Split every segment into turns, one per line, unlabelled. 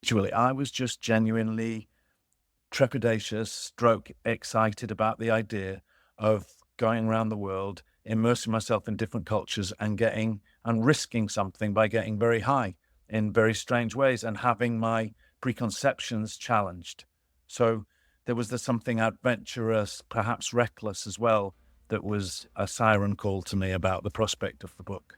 actually, I was just genuinely trepidatious, stroke excited about the idea of going around the world, immersing myself in different cultures and risking something by getting very high in very strange ways and having my preconceptions challenged. So there was something adventurous, perhaps reckless as well, that was a siren call to me about the prospect of the book.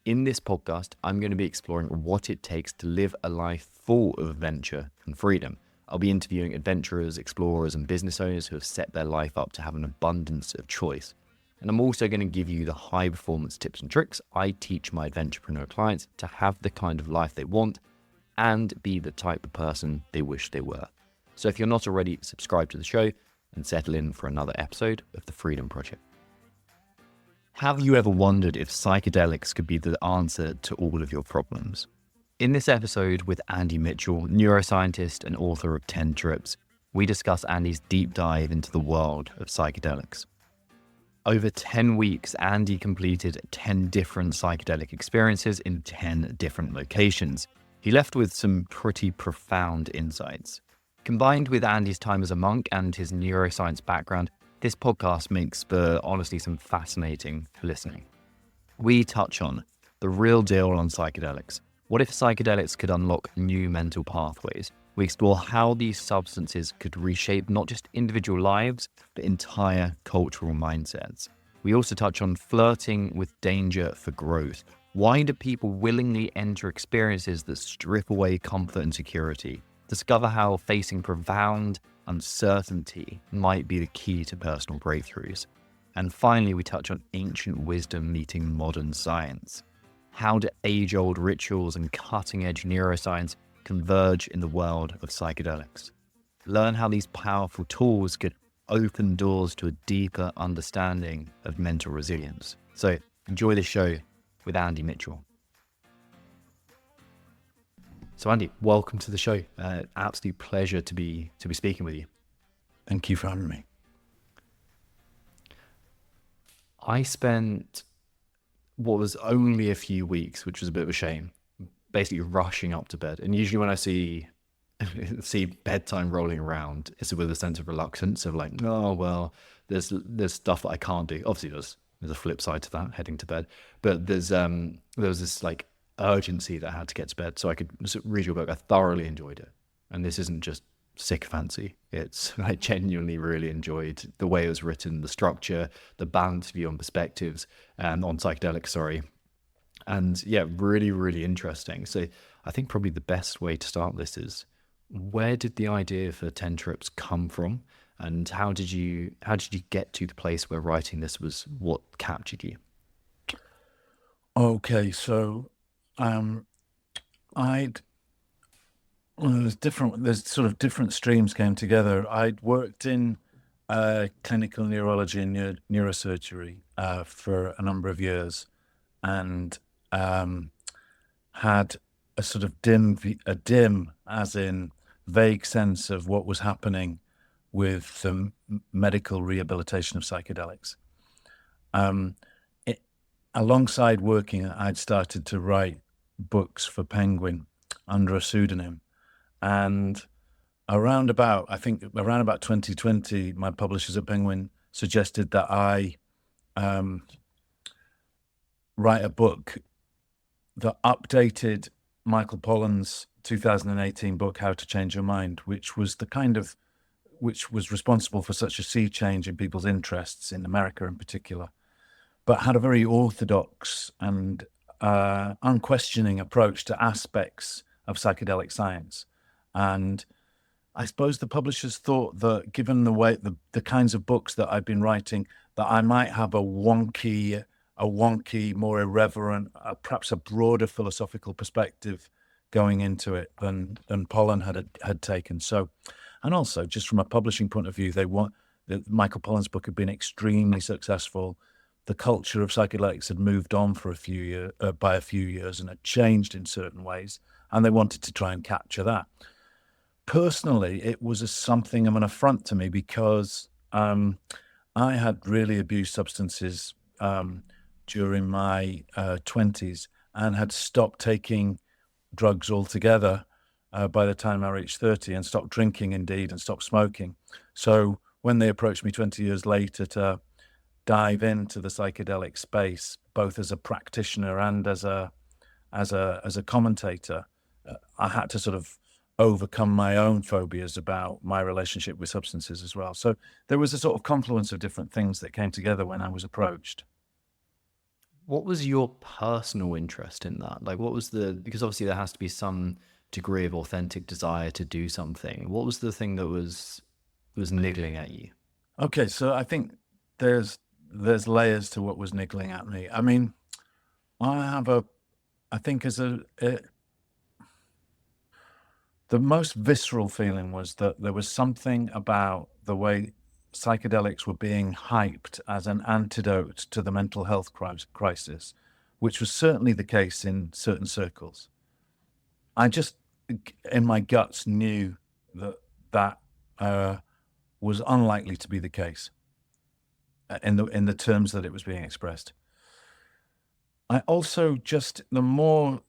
In this podcast, I'm going to be exploring what it takes to live a life full of adventure and freedom. I'll be interviewing adventurers, explorers, and business owners who have set their life up to have an abundance of choice. And I'm also going to give you the high performance tips and tricks I teach my adventurepreneur clients to have the kind of life they want and be the type of person they wish they were. So if you're not already, subscribe to the show and settle in for another episode of The Freedom Project. Have you ever wondered if psychedelics could be the answer to all of your problems? In this episode with Andy Mitchell, neuroscientist and author of 10 Trips, we discuss Andy's deep dive into the world of psychedelics. Over 10 weeks, Andy completed 10 different psychedelic experiences in 10 different locations. He left with some pretty profound insights. Combined with Andy's time as a monk and his neuroscience background, this podcast makes for, honestly, some fascinating listening. We touch on the real deal on psychedelics. What if psychedelics could unlock new mental pathways? We explore how these substances could reshape not just individual lives, but entire cultural mindsets. We also touch on flirting with danger for growth. Why do people willingly enter experiences that strip away comfort and security? Discover how facing profound uncertainty might be the key to personal breakthroughs. And finally, we touch on ancient wisdom meeting modern science. How do age-old rituals and cutting-edge neuroscience converge in the world of psychedelics? Learn how these powerful tools could open doors to a deeper understanding of mental resilience. So enjoy this show with Andy Mitchell. So Andy, welcome to the show. Absolute pleasure to be speaking with you.
Thank you for having me.
I spent what was only a few weeks, which was a bit of a shame, basically rushing up to bed. And usually when I see bedtime rolling around, it's with a sense of reluctance of like, oh well, there's stuff that I can't do. Obviously there's a flip side to that, heading to bed. But there was this like urgency that I had to get to bed so I could read your book. I thoroughly enjoyed it. And this isn't just sycophancy. I genuinely really enjoyed the way it was written, the structure, the balanced view on perspectives and on psychedelics, And yeah, really, really interesting. So I think probably the best way to start this is, where did the idea for 10 Trips come from? And how did you get to the place where writing this was what captured you?
Okay, so there's sort of different streams came together. I'd worked in clinical neurology and neurosurgery for a number of years, and had a sort of dim, as in vague sense of what was happening with the medical rehabilitation of psychedelics. Alongside working, I'd started to write books for Penguin under a pseudonym. And around about 2020, my publishers at Penguin suggested that I write a book that updated Michael Pollan's 2018 book, How to Change Your Mind, which was responsible for such a sea change in people's interests in America in particular, but had a very orthodox and unquestioning approach to aspects of psychedelic science. And I suppose the publishers thought that, given the kinds of books that I've been writing, that I might have a wonky, more irreverent, perhaps a broader philosophical perspective going into it than Pollan had taken. So, and also just from a publishing point of view, Michael Pollan's book had been extremely successful. The culture of psychedelics had moved on for by a few years and had changed in certain ways, and they wanted to try and capture that. Personally, it was something of an affront to me because I had really abused substances during my 20s and had stopped taking drugs altogether by the time I reached 30, and stopped drinking indeed, and stopped smoking. So when they approached me 20 years later to dive into the psychedelic space, both as a practitioner and as a commentator, I had to sort of overcome my own phobias about my relationship with substances as well. So there was a sort of confluence of different things that came together when I was approached.
What was your personal interest in that? Like, what was because obviously there has to be some degree of authentic desire to do something. What was the thing that was niggling at you?
Okay, so I think there's layers to what was niggling at me. I mean, I think the most visceral feeling was that there was something about the way psychedelics were being hyped as an antidote to the mental health crisis, which was certainly the case in certain circles. I just, in my guts, knew that was unlikely to be the case in the terms that it was being expressed. I also just the more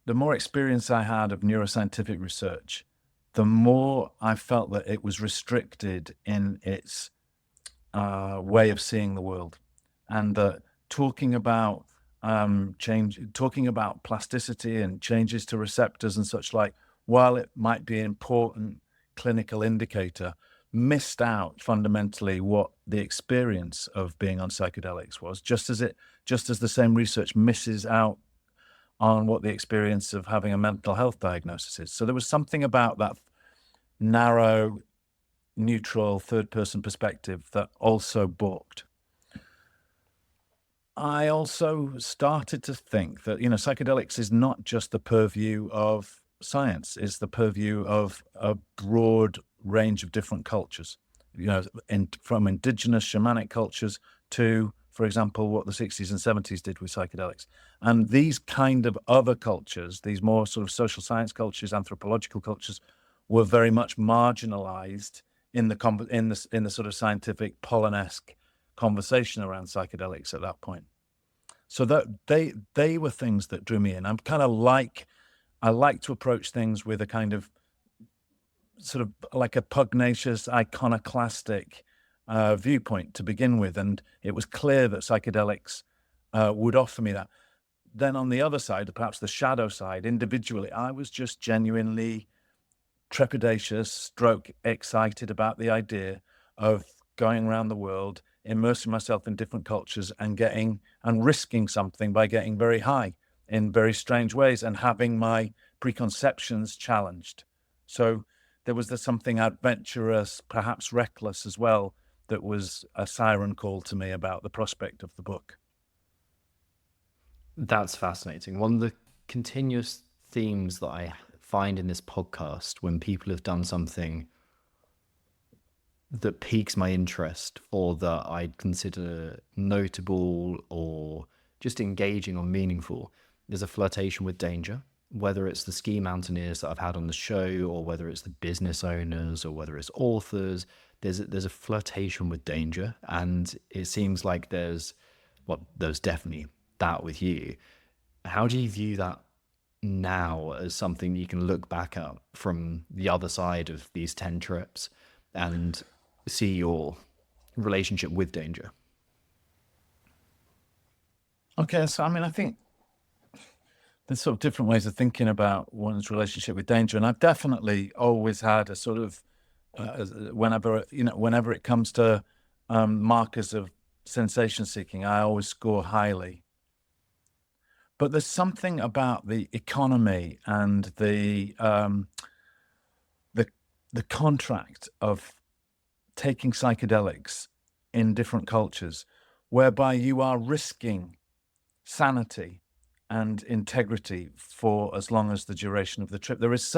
experience I had of neuroscientific research, the more I felt that it was restricted in its way of seeing the world, and that talking about talking about plasticity and changes to receptors and such like, while it might be an important clinical indicator, missed out fundamentally what the experience of being on psychedelics was, just as the same research misses out on what the experience of having a mental health diagnosis is. So there was something about that narrow, neutral, third-person perspective that also balked. I also started to think that, psychedelics is not just the purview of science, it's the purview of a broad range of different cultures, from indigenous shamanic cultures to, for example, what the 60s and 70s did with psychedelics. And these kind of other cultures, these more sort of social science cultures, anthropological cultures, were very much marginalized in the sort of scientific Polonesque conversation around psychedelics at that point. So that they were things that drew me in. I like to approach things with a kind of sort of like a pugnacious, iconoclastic viewpoint to begin with, and it was clear that psychedelics would offer me that. Then on the other side, perhaps the shadow side, individually, I was just genuinely trepidatious, stroke excited about the idea of going around the world, immersing myself in different cultures, and risking something by getting very high in very strange ways and having my preconceptions challenged. So there was something adventurous, perhaps reckless as well, that was a siren call to me about the prospect of the book.
That's fascinating. One of the continuous themes that I find in this podcast, when people have done something that piques my interest or that I'd consider notable or just engaging or meaningful, there's a flirtation with danger. Whether it's the ski mountaineers that I've had on the show, or whether it's the business owners, or whether it's authors, there's a flirtation with danger. And it seems like there's definitely that with you. How do you view that now as something you can look back at from the other side of these 10 trips and see your relationship with danger?
Okay, so I think there's sort of different ways of thinking about one's relationship with danger, and I've definitely always had a sort of whenever it comes to markers of sensation seeking, I always score highly. But there's something about the economy and the contract of taking psychedelics in different cultures, whereby you are risking sanity and integrity for as long as the duration of the trip. There is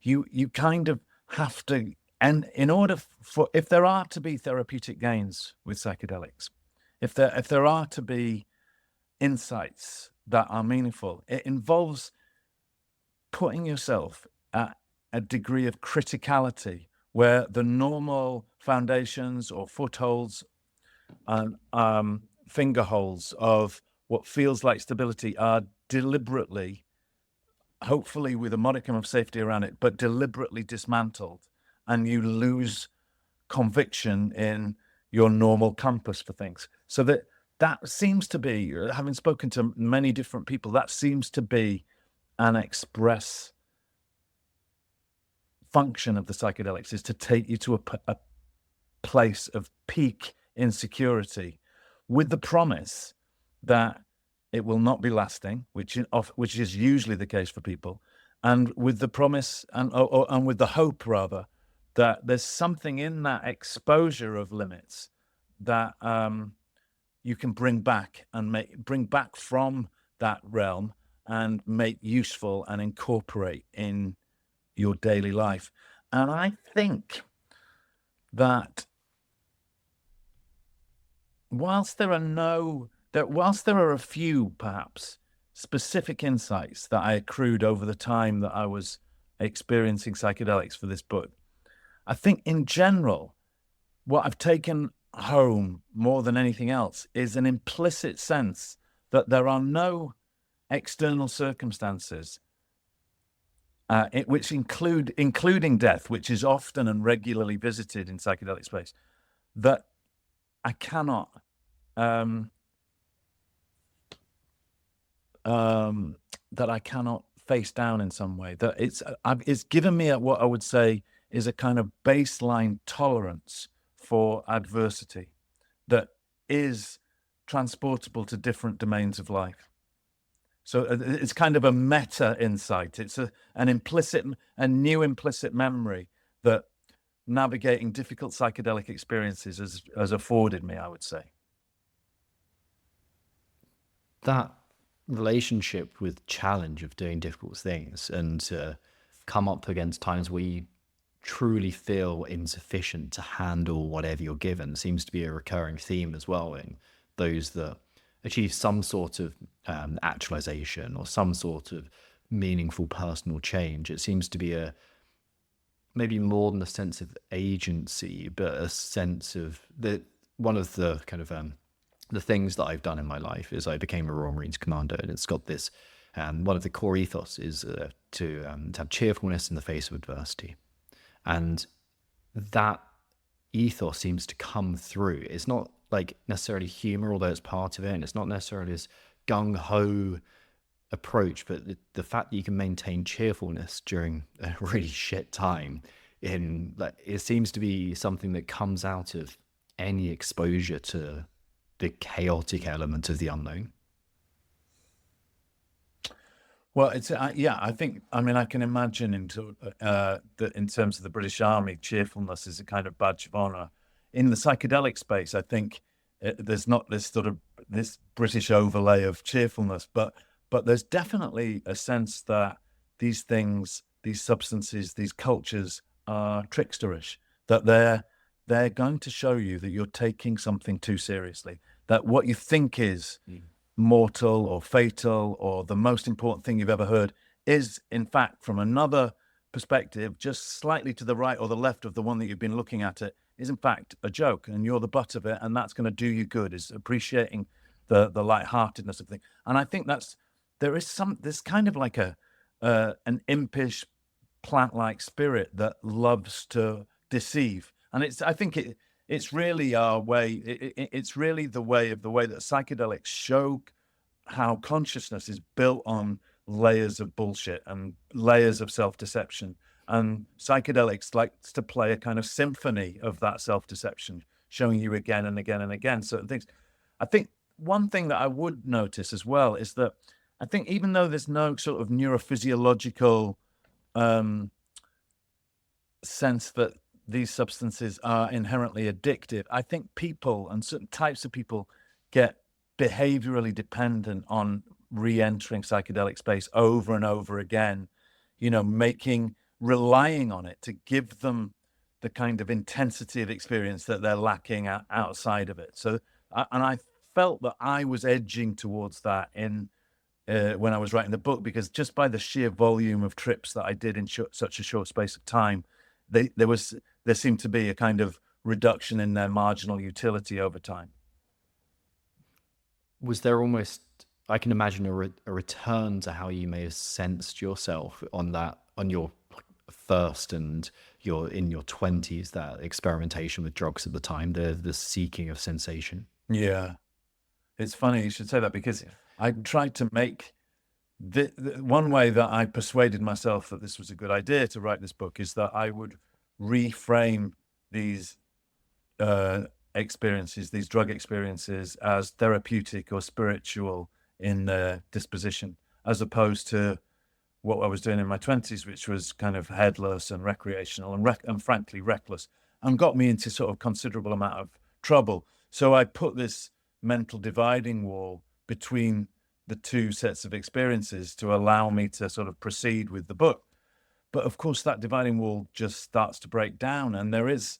you kind of have to, and in order for, if there are to be therapeutic gains with psychedelics, if there are to be insights that are meaningful, it involves putting yourself at a degree of criticality where the normal foundations or footholds and fingerholds of what feels like stability are deliberately hopefully with a modicum of safety around it, but deliberately dismantled, and you lose conviction in your normal compass for things. So that seems to be, having spoken to many different people, that seems to be an express function of the psychedelics, is to take you to a place of peak insecurity, with the promise that it will not be lasting, which is usually the case for people, and with the promise and with the hope rather that there's something in that exposure of limits that you can bring back and bring back from that realm and make useful and incorporate in your daily life. And I think that whilst there are a few perhaps specific insights that I accrued over the time that I was experiencing psychedelics for this book, I think in general, what I've taken home more than anything else is an implicit sense that there are no external circumstances, which including death, which is often and regularly visited in psychedelic space, that I cannot face down in some way. That it's given me what I would say is a kind of baseline tolerance for adversity that is transportable to different domains of life. So it's kind of a meta insight. It's a new implicit memory that navigating difficult psychedelic experiences has afforded me, I would say.
That relationship with challenge of doing difficult things, and to come up against times where you truly feel insufficient to handle whatever you're given, seems to be a recurring theme as well in those that achieve some sort of actualization or some sort of meaningful personal change. It seems to be maybe more than a sense of agency, but a sense of one of the kind of the things that I've done in my life is I became a Royal Marines Commando, and it's got this, one of the core ethos is to have cheerfulness in the face of adversity. And that ethos seems to come through. It's not like necessarily humor, although it's part of it, and it's not necessarily this gung-ho approach, but the fact that you can maintain cheerfulness during a really shit time, it seems to be something that comes out of any exposure to the chaotic element of the unknown.
Well, it's I think, I mean, I can imagine that in terms of the British Army, cheerfulness is a kind of badge of honor. In the psychedelic space, I think there's not this British overlay of cheerfulness, but there's definitely a sense that these things, these substances, these cultures are tricksterish, that they're going to show you that you're taking something too seriously, that what you think is mortal or fatal or the most important thing you've ever heard is, in fact, from another perspective, just slightly to the right or the left of the one that you've been looking at, it is in fact a joke, and you're the butt of it, and that's going to do you good, is appreciating the lightheartedness of things. And I think there's kind of like an impish plant-like spirit that loves to deceive, and I think it's really our way. It's really the way that psychedelics show how consciousness is built on layers of bullshit and layers of self-deception. And psychedelics likes to play a kind of symphony of that self-deception, showing you again and again and again certain things. I think one thing that I would notice as well is that I think even though there's no sort of neurophysiological sense that these substances are inherently addictive, I think people and certain types of people get behaviorally dependent on re-entering psychedelic space over and over again, relying on it to give them the kind of intensity of experience that they're lacking outside of it. So, and I felt that I was edging towards that when I was writing the book, because just by the sheer volume of trips that I did in such a short space of time, there seemed to be a kind of reduction in their marginal utility over time.
Was there almost I can imagine a return to how you may have sensed yourself on your first and your in your 20s, that experimentation with drugs at the time, the seeking of sensation.
Yeah. It's funny you should say that, because I tried to make the one way that I persuaded myself that this was a good idea to write this book is that I would reframe these experiences, these drug experiences, as therapeutic or spiritual in their disposition, as opposed to what I was doing in my 20s, which was kind of headless and recreational and frankly reckless, and got me into sort of considerable amount of trouble. So I put this mental dividing wall between the two sets of experiences to allow me to sort of proceed with the book. But of course, that dividing wall just starts to break down, and there is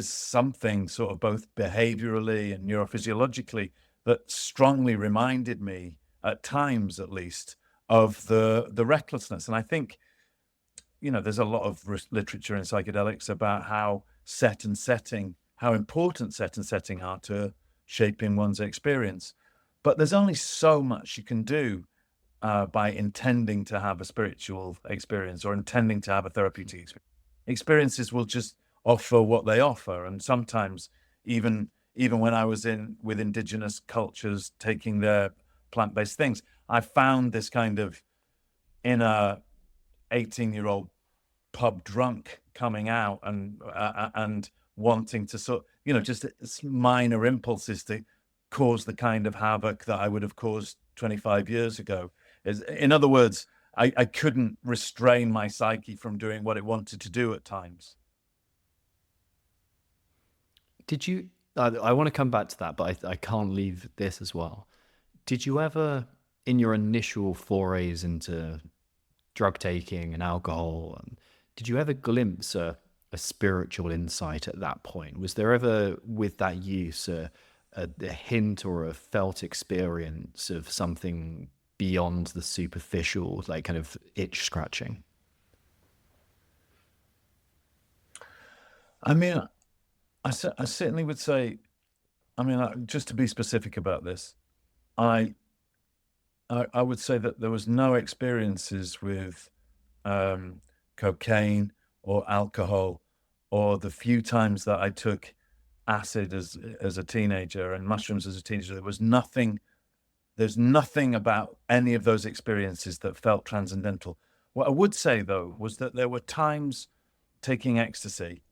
something sort of both behaviorally and neurophysiologically that strongly reminded me, at times at least, of the recklessness. And I think, there's a lot of literature in psychedelics about how how important set and setting are to shaping one's experience. But there's only so much you can do by intending to have a spiritual experience or intending to have a therapeutic experience. Experiences will just offer what they offer, and sometimes even when I was in with indigenous cultures taking their plant-based things, I found this kind of inner 18-year-old pub drunk coming out and wanting to just minor impulses to cause the kind of havoc that I would have caused 25 years ago. In other words, I couldn't restrain my psyche from doing what it wanted to do at times.
Did you? I want to come back to that, but I can't leave this as well. Did you ever, in your initial forays into drug taking and alcohol, did you ever glimpse a spiritual insight at that point? Was there ever, with that use, a hint or a felt experience of something beyond the superficial, like kind of itch scratching?
I mean, I certainly would say, just to be specific about this, I would say that there was no experiences with cocaine or alcohol, or the few times that I took acid as a teenager and mushrooms as a teenager. There's nothing about any of those experiences that felt transcendental. What I would say, though, was that there were times taking ecstasy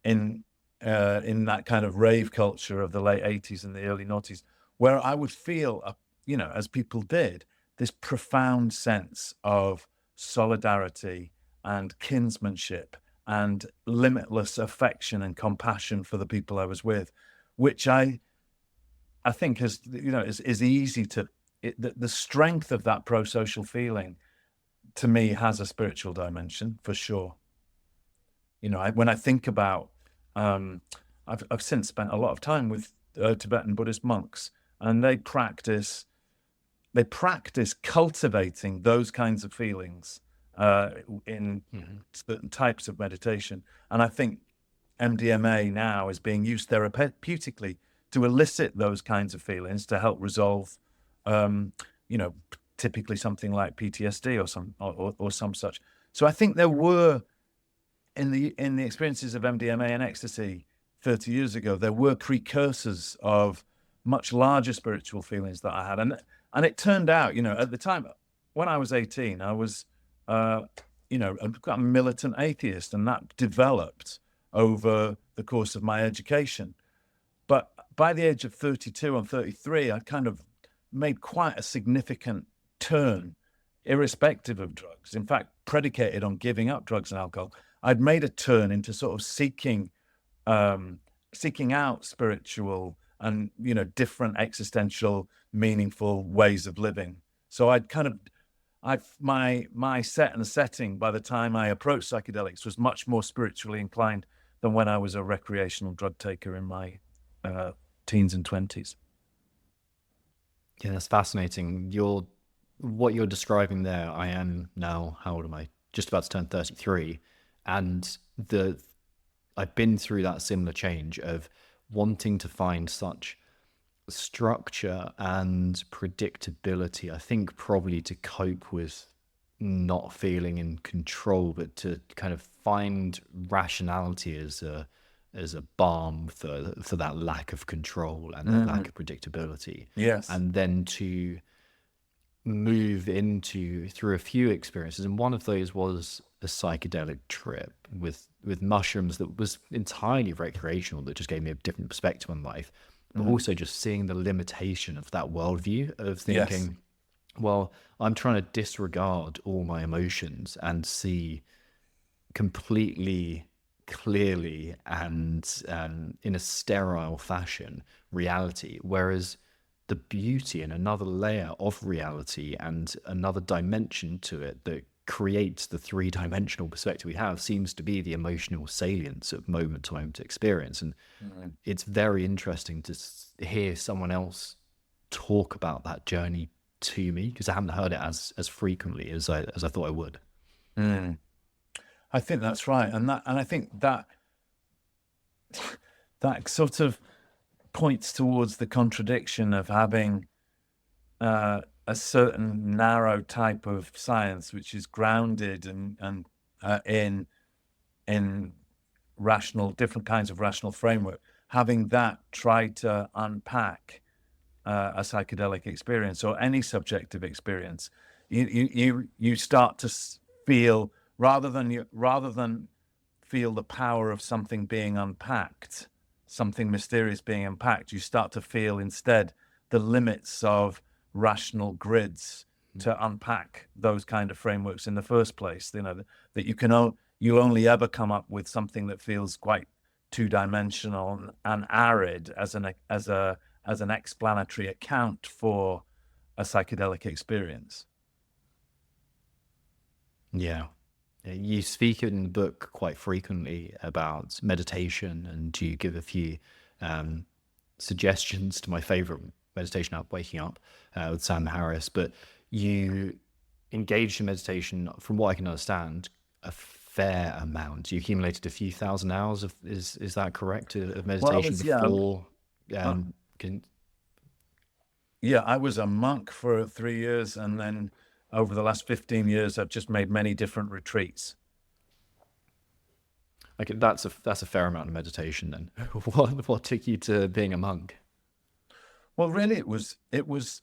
in that kind of rave culture of the late 80s and the early noughties, where I would feel, as people did, this profound sense of solidarity and kinsmanship and limitless affection and compassion for the people I was with, which I think is easy to, the strength of that pro-social feeling to me has a spiritual dimension for sure. When I think about, I've since spent a lot of time with Tibetan Buddhist monks, and they practice cultivating those kinds of feelings in certain types of meditation. And I think MDMA now is being used therapeutically to elicit those kinds of feelings to help resolve, typically something like PTSD or some such. So I think there were, in the experiences of MDMA and ecstasy 30 years ago, there were precursors of much larger spiritual feelings that I had. And it turned out, at the time, when I was 18, I was, a militant atheist, and that developed over the course of my education. But by the age of 32 and 33, I kind of made quite a significant turn, irrespective of drugs. In fact, predicated on giving up drugs and alcohol, I'd made a turn into sort of seeking out spiritual and different existential, meaningful ways of living. So my set and setting by the time I approached psychedelics was much more spiritually inclined than when I was a recreational drug taker in my teens and 20s.
Yeah, that's fascinating. What you're describing there, I am now, how old am I? Just about to turn 33. And I've been through that similar change of wanting to find such structure and predictability, I think probably to cope with not feeling in control, but to kind of find rationality as a balm for that lack of control and that lack
Mm,
of predictability,
yes.
and then to move into through a few experiences. And one of those was a psychedelic trip with mushrooms that was entirely recreational, that just gave me a different perspective on life, but
Mm,
also just seeing the limitation of that worldview of
yes.
thinking, well, I'm trying to disregard all my emotions and see completely clearly and in a sterile fashion reality, whereas the beauty and another layer of reality and another dimension to it that creates the three-dimensional perspective we have seems to be the emotional salience of moment to moment experience. And
Mm,
it's very interesting to hear someone else talk about that journey to me, because I haven't heard it as frequently as I thought I would.
mm. I think that's right, and I think that that sort of points towards the contradiction of having a certain narrow type of science, which is grounded and in rational, different kinds of rational framework, having that try to unpack a psychedelic experience or any subjective experience, you start to feel, rather than feel the power of something being unpacked, something mysterious being unpacked, you start to feel instead the limits of rational grids to unpack those kind of frameworks in the first place. You know that you only ever come up with something that feels quite two-dimensional and arid as an explanatory account for a psychedelic experience.
Yeah. You speak in the book quite frequently about meditation, and you give a few um, suggestions to my favorite meditation app, Waking Up, with Sam Harris. But you engaged in meditation, from what I can understand, a fair amount. You accumulated a few thousand hours of, is that correct, of
Well, I
meditation
was
before?
uh,
Can
yeah, I was a monk for 3 years, and then over the last 15 years, I've just made many different retreats.
like that's a fair amount of meditation then. What took you to being a monk?
Well, really, it was it was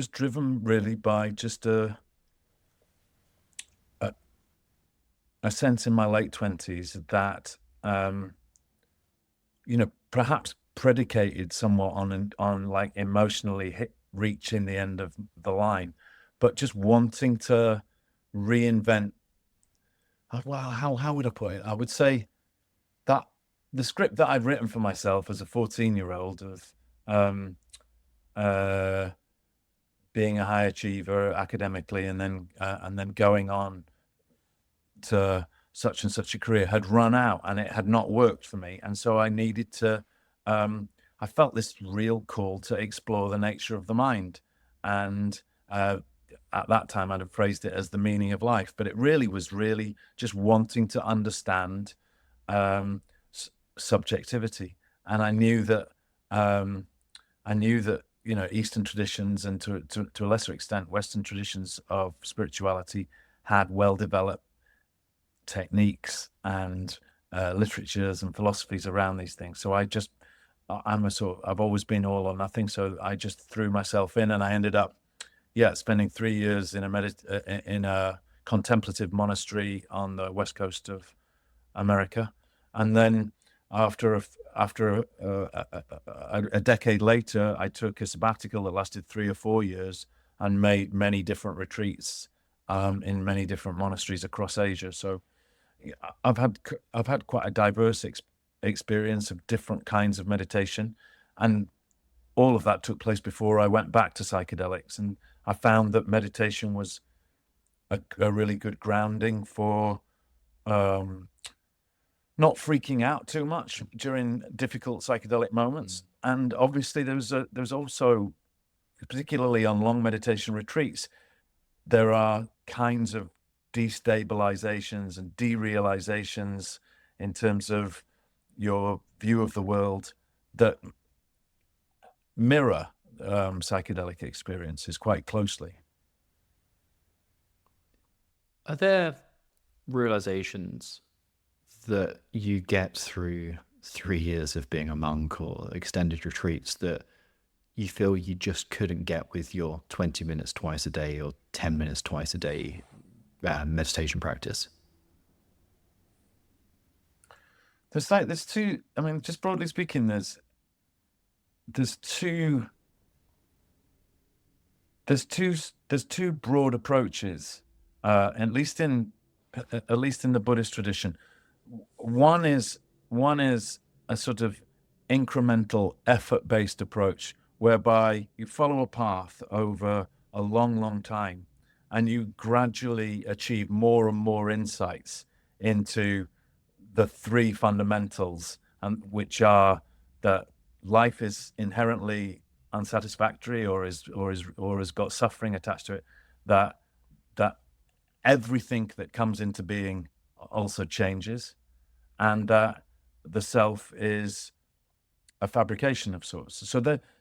driven really by just a, a sense in my late 20s that perhaps predicated somewhat on like emotionally reaching the end of the line, but just wanting to reinvent. Well, how would I put it? I would say that the script that I'd written for myself as a 14-year-old of um, uh, being a high achiever academically, and then going on to such and such a career had run out, and it had not worked for me, and so I needed to. I felt this real call to explore the nature of the mind, and uh, at that time I'd have phrased it as the meaning of life, but it really was really just wanting to understand um, subjectivity, and um, I knew that Eastern traditions and to a lesser extent Western traditions of spirituality had well developed techniques and literatures and philosophies around these things. So I've always been all or nothing. So I just threw myself in, and I ended up, yeah, spending 3 years in a contemplative monastery on the west coast of America, and then after a decade later, I took a sabbatical that lasted 3 or 4 years and made many different retreats in many different monasteries across Asia. So yeah, I've had quite a diverse experience of different kinds of meditation, and all of that took place before I went back to psychedelics, and I found that meditation was a really good grounding for um, not freaking out too much during difficult psychedelic moments. And obviously, there's also, particularly on long meditation retreats, there are kinds of destabilizations and derealizations in terms of your view of the world that mirror psychedelic experiences quite closely.
Are there realizations that you get through 3 years of being a monk or extended retreats that you feel you just couldn't get with your 20 minutes twice a day or 10 minutes twice a day meditation practice?
There's two, I mean, just broadly speaking, there's two broad approaches, at least in the Buddhist tradition. One is a sort of incremental effort-based approach whereby you follow a path over a long time and you gradually achieve more and more insights into the three fundamentals, and which are that life is inherently unsatisfactory or has got suffering attached to it, that everything that comes into being also changes, and that the self is a fabrication of sorts.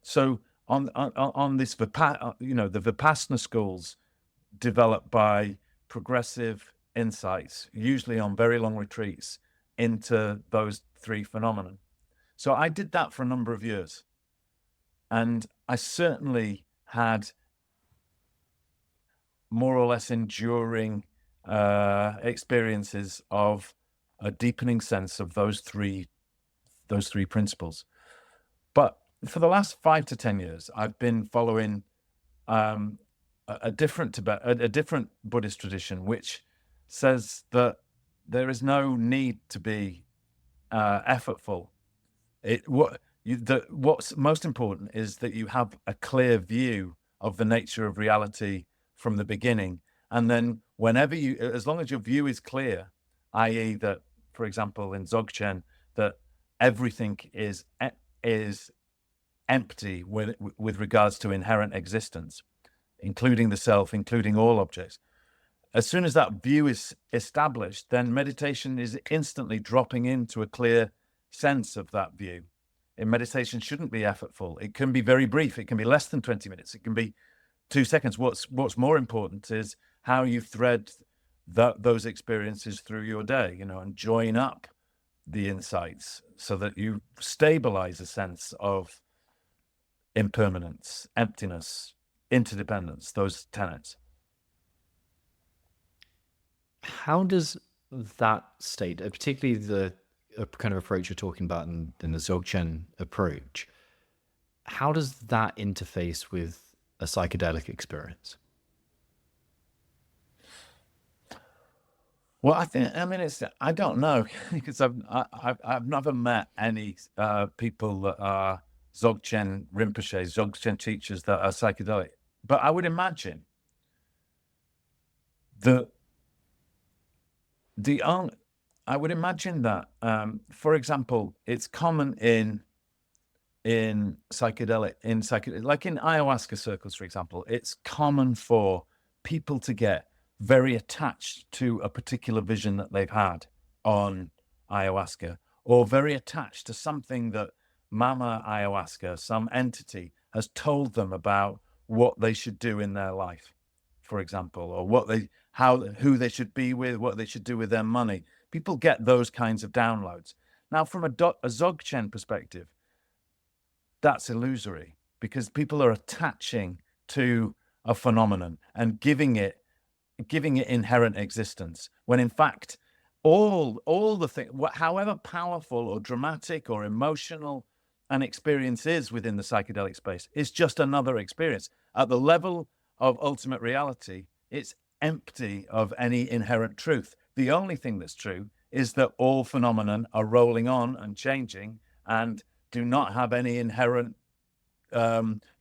So on this the Vipassana schools developed by progressive insights, usually on very long retreats, into those three phenomena. So I did that for a number of years, and I certainly had more or less enduring experiences of a deepening sense of those three principles. But for the last 5 to 10 years, I've been following a different Buddhist tradition, which says that there is no need to be effortful. What's most important is that you have a clear view of the nature of reality from the beginning, and then as long as your view is clear, i.e., that, for example, in Dzogchen, that everything is empty with regards to inherent existence, including the self, including all objects. As soon as that view is established, then meditation is instantly dropping into a clear sense of that view. And meditation shouldn't be effortful. It can be very brief. It can be less than 20 minutes. It can be 2 seconds. What's more important is how you thread those experiences through your day, and join up the insights so that you stabilize a sense of impermanence, emptiness, interdependence, those tenets.
How does that state, particularly the kind of approach you're talking about in the Dzogchen approach, how does that interface with a psychedelic experience?
Well, I don't know, because I've never met any people that are Dzogchen Rinpoches, Dzogchen teachers that are psychedelic. But I would imagine that for example, it's common in psychedelic, like in ayahuasca circles, for example, it's common for people to get very attached to a particular vision that they've had on ayahuasca, or very attached to something that Mama Ayahuasca, some entity, has told them about what they should do in their life, for example, or who they should be with, what they should do with their money. People get those kinds of downloads. Now, from a Dzogchen perspective, that's illusory, because people are attaching to a phenomenon and giving it inherent existence, when in fact all the things, however powerful or dramatic or emotional an experience is within the psychedelic space, is just another experience. At the level of ultimate reality, it's empty of any inherent truth. The only thing that's true is that all phenomenon are rolling on and changing and do not have any inherent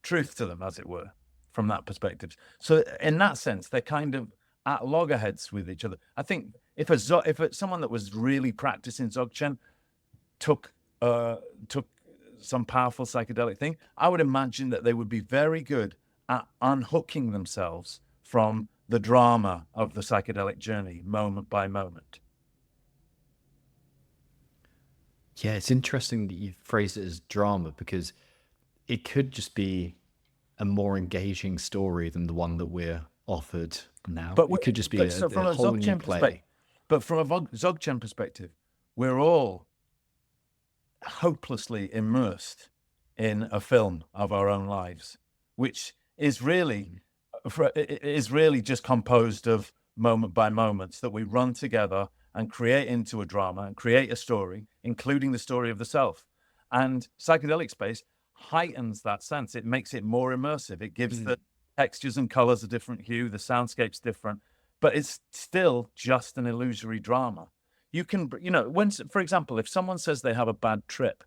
truth to them, as it were, from that perspective. So in that sense, they're kind of at loggerheads with each other. I think if someone that was really practicing Dzogchen took some powerful psychedelic thing, I would imagine that they would be very good at unhooking themselves from the drama of the psychedelic journey, moment by moment.
Yeah, it's interesting that you phrased it as drama, because it could just be a more engaging story than the one that we're offered now.
But
It could just be
so from
a
a
whole new play.
Dzogchen perspective, we're all hopelessly immersed in a film of our own lives, which is really just composed of moment by moments that we run together and create into a drama and create a story, including the story of the self. And psychedelic space heightens that sense. It makes it more immersive. It gives the textures and colors a different hue, the soundscape's different, but it's still just an illusory drama. You can, for example, if someone says they have a bad trip,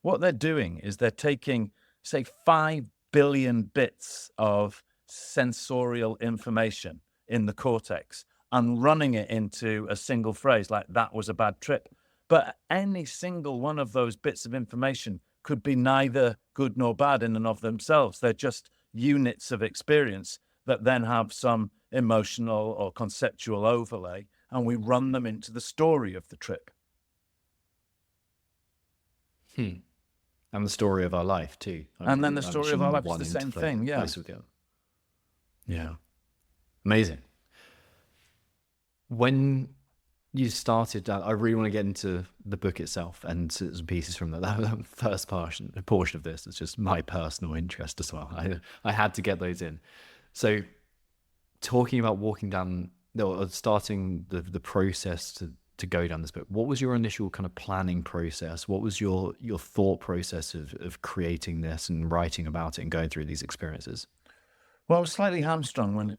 what they're doing is they're taking, say, 5 billion bits of sensorial information in the cortex and running it into a single phrase like that was a bad trip. But any single one of those bits of information could be neither good nor bad in and of themselves. They're just units of experience that then have some emotional or conceptual overlay, and we run them into the story of the trip.
And the story of our life too.
And then the story of our life is the same thing. Yeah.
Yeah. Amazing. When you started, I really want to get into the book itself and some pieces from that first portion of this. It's just my personal interest as well. I had to get those in. So talking about starting the process to go down this book, what was your initial kind of planning process? What was your thought process of creating this and writing about it and going through these experiences?
Well, I was slightly hamstrung when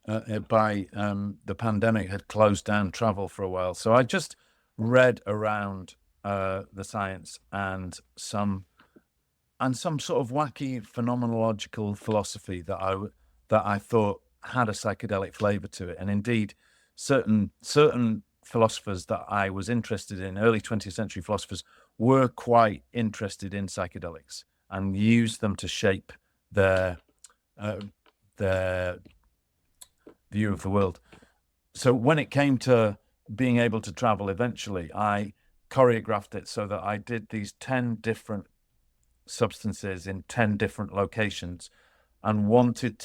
by the pandemic had closed down travel for a while. So I just read around the science and some sort of wacky phenomenological philosophy that I thought had a psychedelic flavor to it. And indeed, certain philosophers that I was interested in, early 20th century philosophers, were quite interested in psychedelics and used them to shape their view of the world. So when it came to being able to travel eventually, I choreographed it so that I did these 10 different substances in 10 different locations and wanted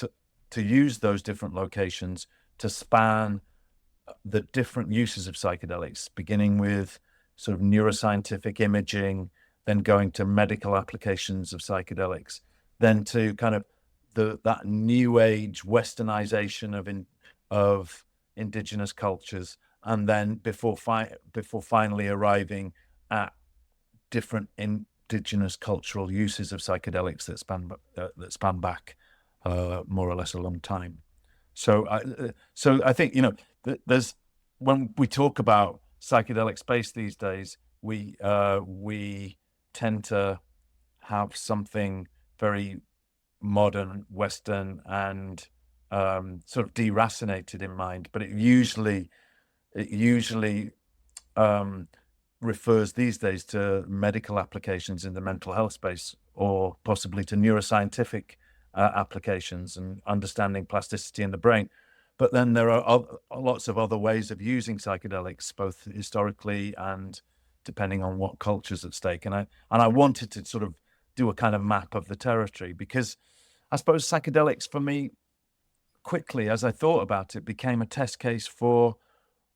to use those different locations to span the different uses of psychedelics, beginning with sort of neuroscientific imaging, then going to medical applications of psychedelics, then to kind of that new age westernization of indigenous cultures, and then before finally arriving at different indigenous cultural uses of psychedelics that span back more or less a long time. So I think there's, when we talk about psychedelic space these days, we tend to have something very modern, Western, and sort of deracinated in mind, but it usually refers these days to medical applications in the mental health space, or possibly to neuroscientific applications and understanding plasticity in the brain. But then there are lots of other ways of using psychedelics, both historically and depending on what culture's at stake. And I wanted to sort of do a kind of map of the territory, because I suppose psychedelics for me, quickly as I thought about it, became a test case for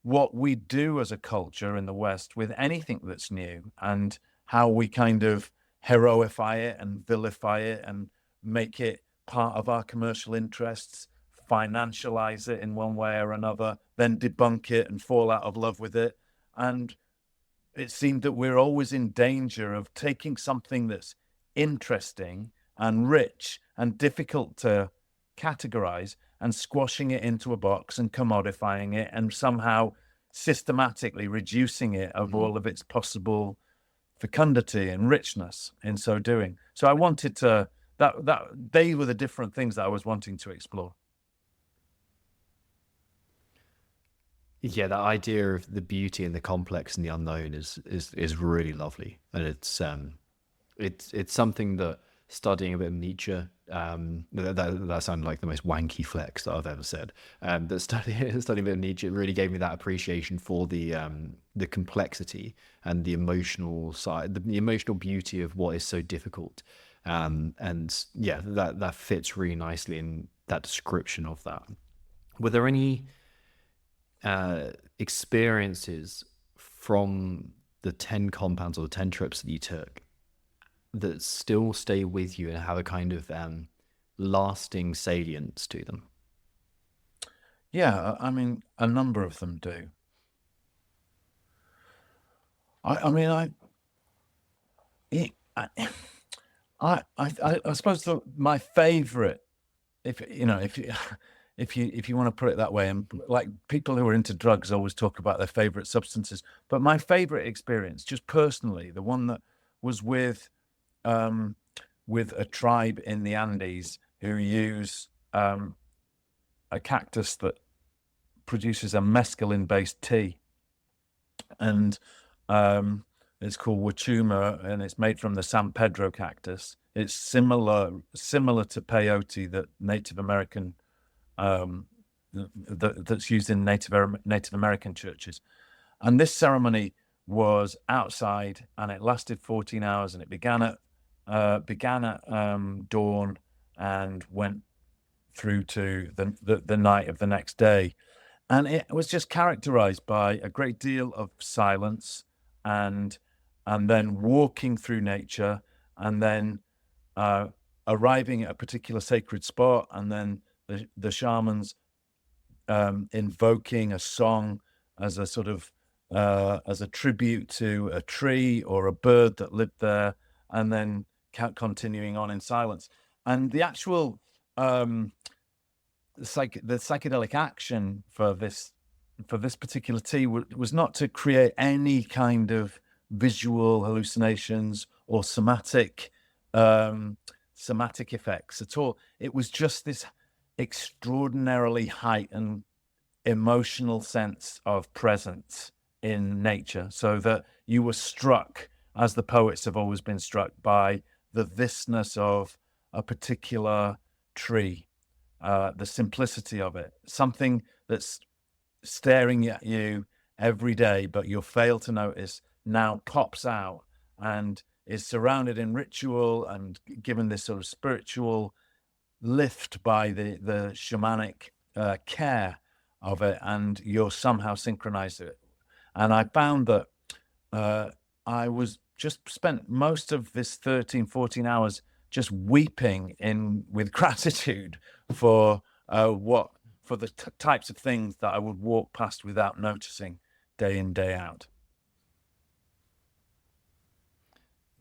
what we do as a culture in the West with anything that's new, and how we kind of heroify it and vilify it and make it part of our commercial interests, financialize it in one way or another, then debunk it and fall out of love with it. And it seemed that we're always in danger of taking something that's interesting and rich and difficult to categorize and squashing it into a box and commodifying it and somehow systematically reducing it of all of its possible fecundity and richness in so doing. So I wanted to, that they were the different things that I was wanting to explore.
Yeah, that idea of the beauty and the complex and the unknown is really lovely, and it's something that studying a bit of Nietzsche, that sounded like the most wanky flex that I've ever said. That studying a bit of Nietzsche really gave me that appreciation for the complexity and the emotional side, the emotional beauty of what is so difficult. And yeah, that fits really nicely in that description of that. Were there any experiences from the 10 compounds or the 10 trips that you took that still stay with you and have a kind of lasting salience to them?
Yeah, I mean, a number of them do. I mean, it, I suppose my favorite, if you know, if you if you want to put it that way, and like people who are into drugs always talk about their favorite substances, but my favorite experience, just personally, the one that was um, with a tribe in the Andes who use a cactus that produces a mescaline-based tea, and it's called Wachuma, and it's made from the San Pedro cactus. It's similar to peyote that Native American that's used in Native American churches. And this ceremony was outside, and it lasted 14 hours, and it began at dawn and went through to the night of the next day. And it was just characterized by a great deal of silence, and then walking through nature, and then uh, arriving at a particular sacred spot, and then the shamans invoking a song as a sort of as a tribute to a tree or a bird that lived there, and then continuing on in silence. And the actual the psychedelic action for this particular tea was not to create any kind of visual hallucinations or somatic effects at all. It was just this extraordinarily heightened emotional sense of presence in nature, so that you were struck, as the poets have always been struck, by the thisness of a particular tree, the simplicity of it, something that's staring at you every day, but you'll fail to notice, now pops out and is surrounded in ritual and given this sort of spiritual lift by the shamanic care of it, and you're somehow synchronized to it. And I found that I was just spent most of this 13, 14 hours just weeping with gratitude for the types of things that I would walk past without noticing day in, day out.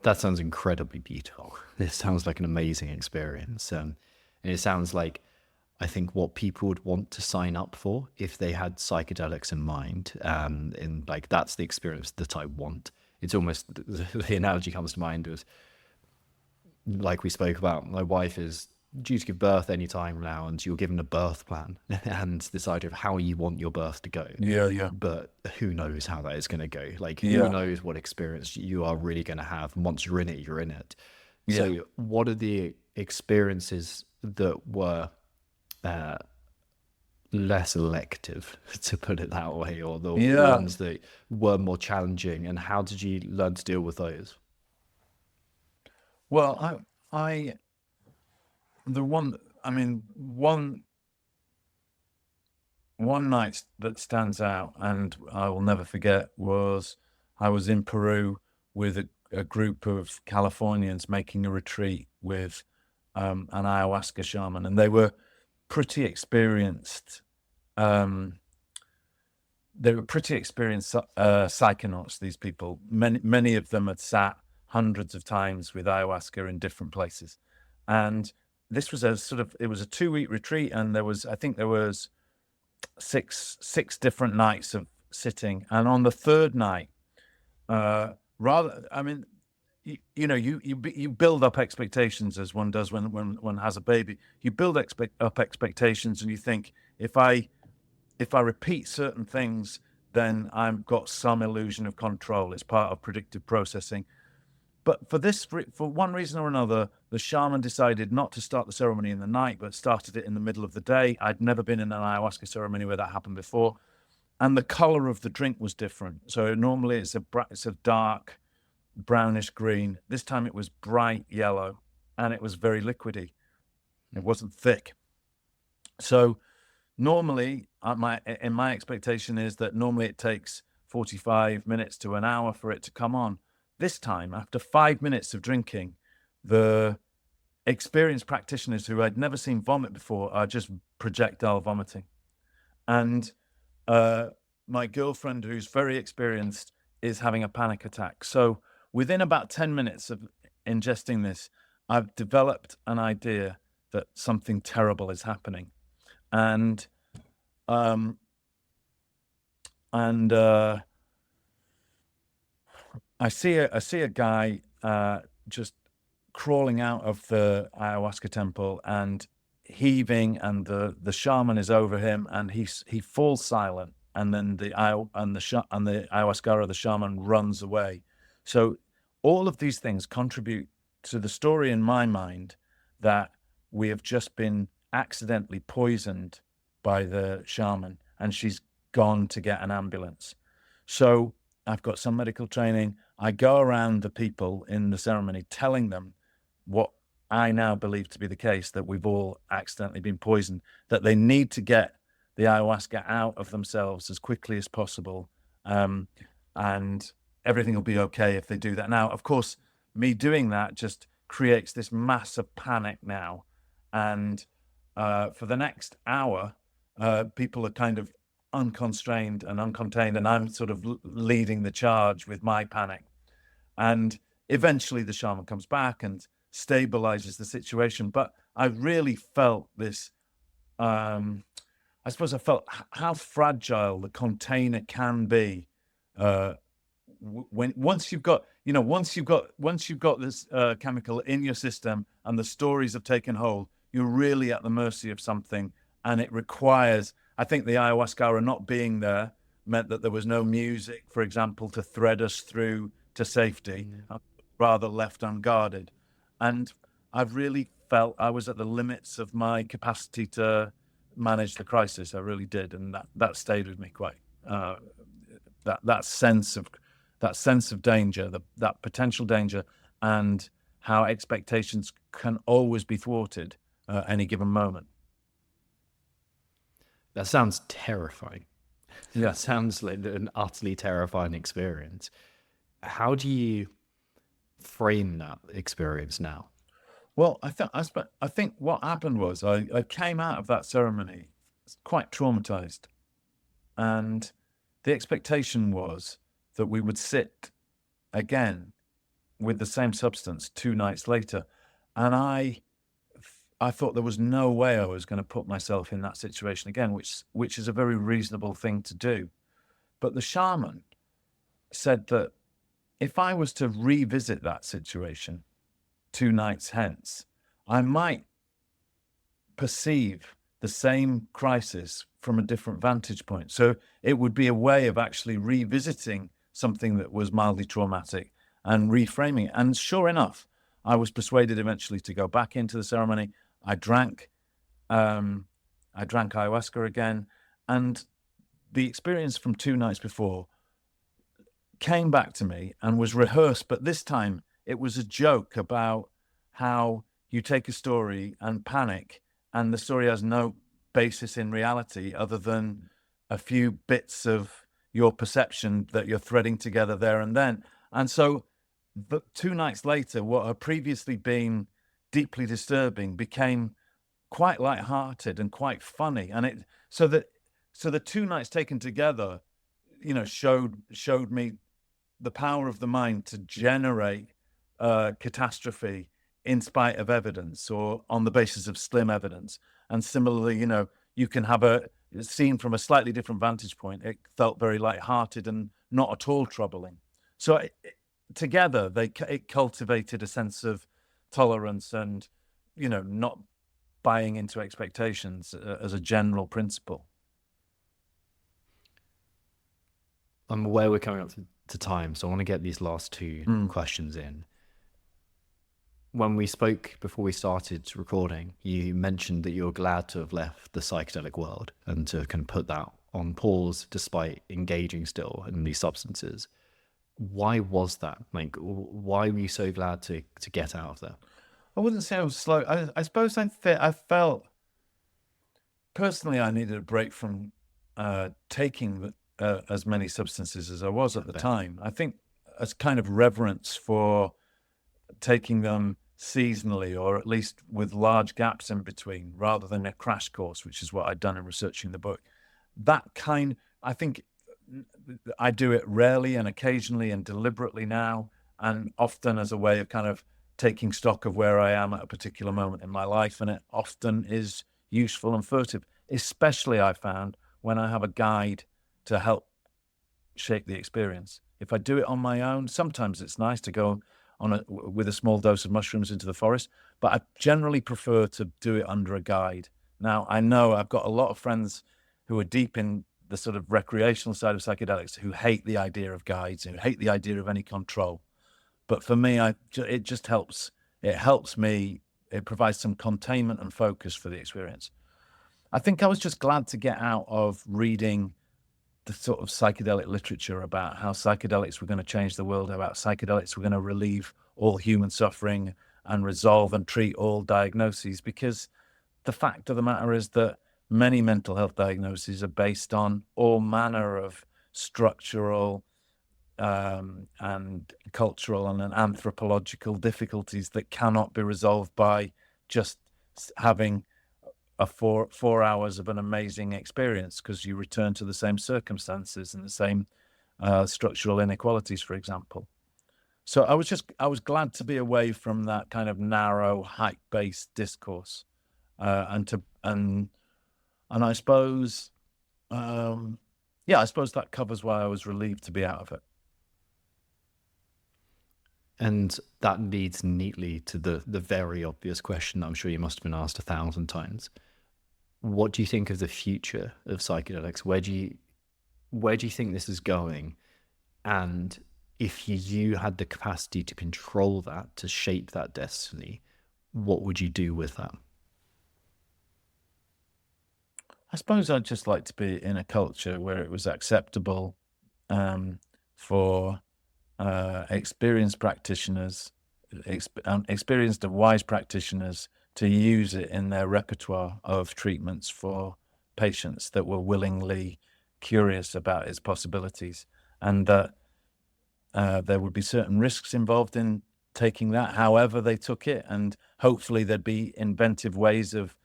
That sounds incredibly beautiful. This sounds like an amazing experience. And it sounds like, I think, what people would want to sign up for if they had psychedelics in mind. And like, that's the experience that I want. It's almost, the analogy comes to mind was, like we spoke about, my wife is due to give birth any time now, and you're given a birth plan and this idea of how you want your birth to go.
Yeah.
But who knows how that is going to go? Like, who
Yeah.
knows what experience you are really going to have? And once you're in it, you're in it.
Yeah.
So what are the experiences that were less elective, to put it that way, or the
Yeah.
ones that were more challenging, and how did you learn to deal with those?
Well, the one, I mean, one night that stands out, and I will never forget, was I was in Peru with a group of Californians making a retreat with an ayahuasca shaman, and they were pretty experienced. They were pretty experienced psychonauts. These people, many of them had sat hundreds of times with ayahuasca in different places, and this was it was a 2-week retreat, and I think there was six different nights of sitting, and on the third night, I mean, you build up expectations, as one does when one has a baby. You build up expectations, and you think, if I repeat certain things, then I've got some illusion of control. It's part of predictive processing. But for one reason or another, the shaman decided not to start the ceremony in the night, but started it in the middle of the day. I'd never been in an ayahuasca ceremony where that happened before. And the color of the drink was different. So normally it's a dark brownish green. This time it was bright yellow. and it was very liquidy. It wasn't thick. So normally, my expectation is that normally it takes 45 minutes to an hour for it to come on. This time, after 5 minutes of drinking, the experienced practitioners who I'd never seen vomit before are just projectile vomiting. And my girlfriend, who's very experienced, is having a panic attack. So within about 10 minutes of ingesting this, I've developed an idea that something terrible is happening. And I see a guy just crawling out of the ayahuasca temple and heaving, and the shaman is over him, and he falls silent, and then the ayahuasca or the shaman runs away. So all of these things contribute to the story in my mind that we have just been accidentally poisoned by the shaman, and she's gone to get an ambulance. So I've got some medical training. I go around the people in the ceremony telling them what I now believe to be the case, that we've all accidentally been poisoned, that they need to get the ayahuasca out of themselves as quickly as possible, and everything will be okay if they do that. Now, of course, me doing that just creates this massive panic now, and for the next hour, people are kind of unconstrained and uncontained, and I'm sort of leading the charge with my panic. And eventually the shaman comes back and stabilizes the situation. But I really felt this, I suppose I felt how fragile the container can be once you've got this chemical in your system and the stories have taken hold. You're really at the mercy of something, and it requires, I think the ayahuasca not being there meant that there was no music, for example, to thread us through to safety, rather left unguarded. And I've really felt I was at the limits of my capacity to manage the crisis. I really did. And that stayed with me quite, that sense of danger, that potential danger, and how expectations can always be thwarted at any given moment.
That sounds terrifying.
Yeah.
That sounds like an utterly terrifying experience. How do you frame that experience now?
Well, I think what happened was I came out of that ceremony quite traumatized, and the expectation was that we would sit again with the same substance 2 nights later, and I thought there was no way I was going to put myself in that situation again, which is a very reasonable thing to do. But the shaman said that if I was to revisit that situation 2 nights hence, I might perceive the same crisis from a different vantage point. So it would be a way of actually revisiting something that was mildly traumatic and reframing it. And sure enough, I was persuaded eventually to go back into the ceremony. I drank ayahuasca again, and the experience from 2 nights before came back to me and was rehearsed, but this time it was a joke about how you take a story and panic, and the story has no basis in reality other than a few bits of your perception that you're threading together there and then. And so the 2 nights later, what had previously been deeply disturbing became quite lighthearted and quite funny. And so the 2 nights taken together, showed me the power of the mind to generate catastrophe in spite of evidence or on the basis of slim evidence. And similarly, you can have a scene from a slightly different vantage point. It felt very lighthearted and not at all troubling. So together, it cultivated a sense of tolerance and, not buying into expectations as a general principle.
I'm aware we're coming up to time, so I want to get these last 2 questions in. When we spoke before we started recording, you mentioned that you're glad to have left the psychedelic world and to kind of put that on pause despite engaging still in these substances. Why was that? Like, why were you so glad to get out of there?
I wouldn't say I was slow. I suppose I felt personally I needed a break from taking as many substances as I was at the
Bet.
time. I think as kind of reverence for taking them seasonally, or at least with large gaps in between, rather than a crash course, which is what I'd done in researching the book. I think I do it rarely and occasionally and deliberately now, and often as a way of kind of taking stock of where I am at a particular moment in my life. And it often is useful and furtive, especially I found when I have a guide to help shape the experience. If I do it on my own, sometimes it's nice to go with a small dose of mushrooms into the forest, but I generally prefer to do it under a guide. Now, I know I've got a lot of friends who are deep in the sort of recreational side of psychedelics who hate the idea of guides, who hate the idea of any control. But for me, it just helps. It helps me. It provides some containment and focus for the experience. I think I was just glad to get out of reading the sort of psychedelic literature about how psychedelics were going to change the world, about psychedelics were going to relieve all human suffering and resolve and treat all diagnoses, because the fact of the matter is that many mental health diagnoses are based on all manner of structural and cultural and anthropological difficulties that cannot be resolved by just having a four hours of an amazing experience, because you return to the same circumstances and the same structural inequalities, for example. So I was glad to be away from that kind of narrow, hype-based discourse, and I suppose, I suppose that covers why I was relieved to be out of it.
And that leads neatly to the very obvious question that I'm sure you must have been asked 1,000 times. What do you think of the future of psychedelics? Where do you think this is going? And if you had the capacity to control that, to shape that destiny, what would you do with that?
I suppose I'd just like to be in a culture where it was acceptable for experienced practitioners, experienced and wise practitioners, to use it in their repertoire of treatments for patients that were willingly curious about its possibilities, and that there would be certain risks involved in taking that, however they took it, and hopefully there'd be inventive ways of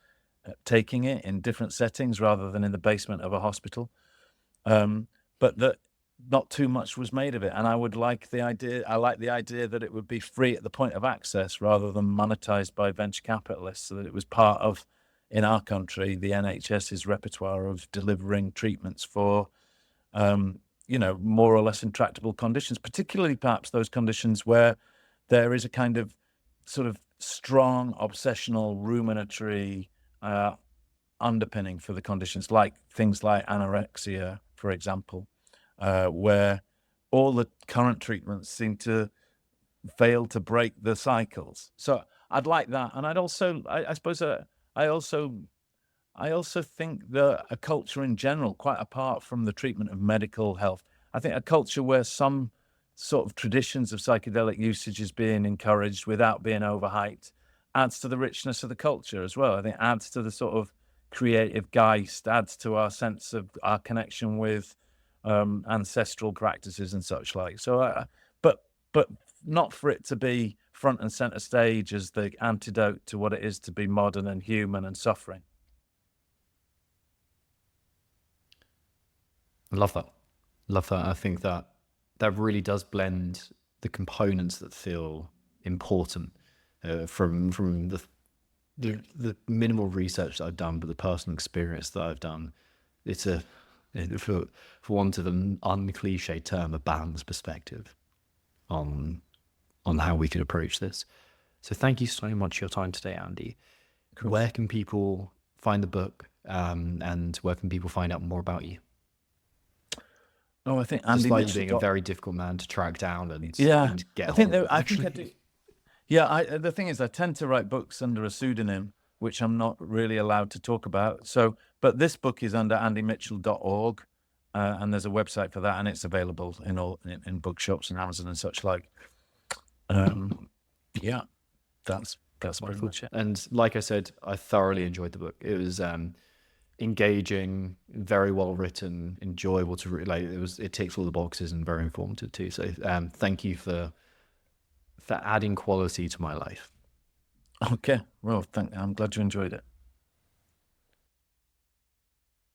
taking it in different settings rather than in the basement of a hospital. But that not too much was made of it. And I like the idea that it would be free at the point of access rather than monetized by venture capitalists, so that it was part of, in our country, the NHS's repertoire of delivering treatments for, more or less intractable conditions, particularly perhaps those conditions where there is a kind of sort of strong obsessional ruminatory underpinning for the conditions, like things like anorexia, for example, where all the current treatments seem to fail to break the cycles. So I'd like that, and I suppose, I also think that a culture in general, quite apart from the treatment of medical health, I think a culture where some sort of traditions of psychedelic usage is being encouraged without being overhyped adds to the richness of the culture as well. I think adds to the sort of creative geist, adds to our sense of our connection with ancestral practices and such like. So, but not for it to be front and center stage as the antidote to what it is to be modern and human and suffering.
I love that. Love that. I think that really does blend the components that feel important from the minimal research that I've done, but the personal experience that I've done. It's for want of an uncliche term, a balanced perspective on how we can approach this. So thank you so much for your time today, Andy.
Cool.
Where can people find the book, and where can people find out more about you?
Oh, I think Andy
Despite
Mitchell
being a very difficult man to track down and get
I think
hold of,
I think I do. Yeah, the thing is, I tend to write books under a pseudonym, which I'm not really allowed to talk about. So, but this book is under andymitchell.org, and there's a website for that, and it's available in bookshops and Amazon and such like. Yeah, that's
That's
very
wonderful.
much it.
And like I said, I thoroughly enjoyed the book. It was engaging, very well written, enjoyable to read. Like it ticks all the boxes and very informative too. So thank you for adding quality to my life.
Okay, well, I'm glad you enjoyed it.